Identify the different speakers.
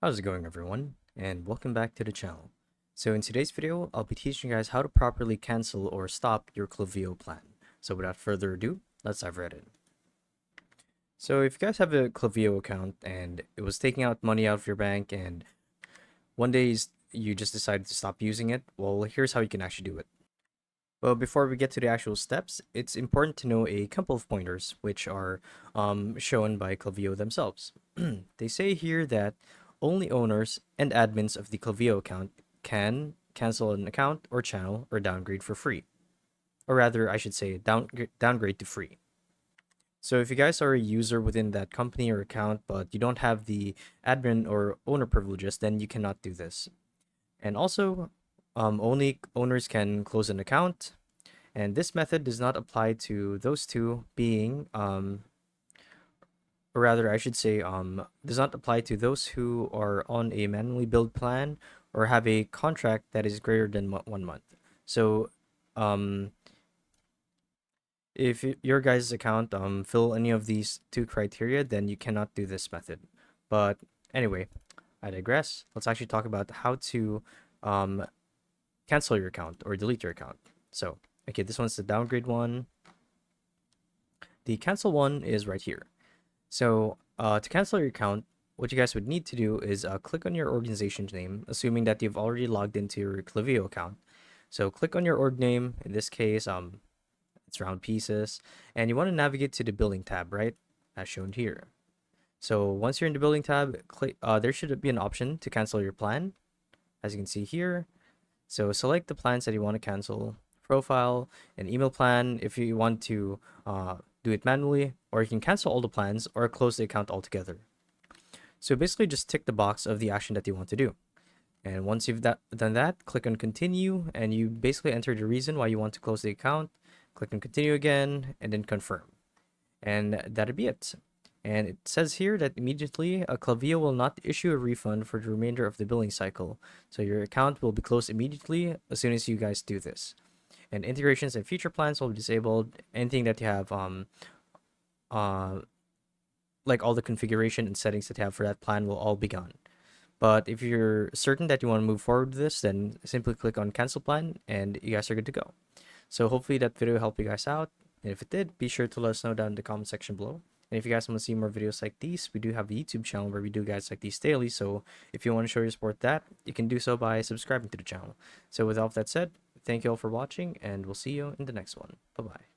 Speaker 1: How's it going, everyone? And welcome back to the channel. So in today's video, I'll be teaching you guys how to properly cancel or stop your Klaviyo plan. So without further ado, let's dive right in. So if you guys have a Klaviyo account and it was taking out money out of your bank and one day you just decided to stop using it, well, here's how you can actually do it. Well, before we get to the actual steps, it's important to know a couple of pointers which are shown by Klaviyo themselves. They say here that only owners and admins of the Klaviyo account can cancel an account or channel or downgrade for free. Or rather, I should say downgrade to free. So if you guys are a user within that company or account, but you don't have the admin or owner privileges, then you cannot do this. And also, only owners can close an account, and this method does not apply to those two being, or rather, I should say, does not apply to those who are on a manually billed plan or have a contract that is greater than 1 month. So, um, if your guys' account fill any of these two criteria, then you cannot do this method. But anyway, I digress. Let's actually talk about how to um, cancel your account or delete your account. So, okay, this one's the downgrade one. The cancel one is right here. So to cancel your account, what you guys would need to do is click on your organization's name, assuming that you've already logged into your Klaviyo account. So click on your org name. In this case, it's Round Pieces, and you want to navigate to the billing tab, right? As shown here. So once you're in the billing tab, there should be an option to cancel your plan, as you can see here. So select the plans that you want to cancel, profile, and email plan if you want to do it manually, or you can cancel all the plans or close the account altogether. So basically just tick the box of the action that you want to do. And once you've done that, click on continue, and you basically enter the reason why you want to close the account. Click on continue again, and then confirm. And that'd be it. And it says here that immediately Klaviyo will not issue a refund for the remainder of the billing cycle. So your account will be closed immediately as soon as you guys do this. And integrations and future plans will be disabled. Anything that you have uh like all the configuration and settings that you have for that plan will all be gone. But if you're certain that you want to move forward with this, then simply click on cancel plan and you guys are good to go. So hopefully that video helped you guys out. And if it did, be sure to let us know down in the comment section below. And if you guys want to see more videos like these, we do have a YouTube channel where we do guys like these daily. So if you want to show your support that, you can do so by subscribing to the channel. So with all of that said, thank you all for watching, and we'll see you in the next one. Bye-bye.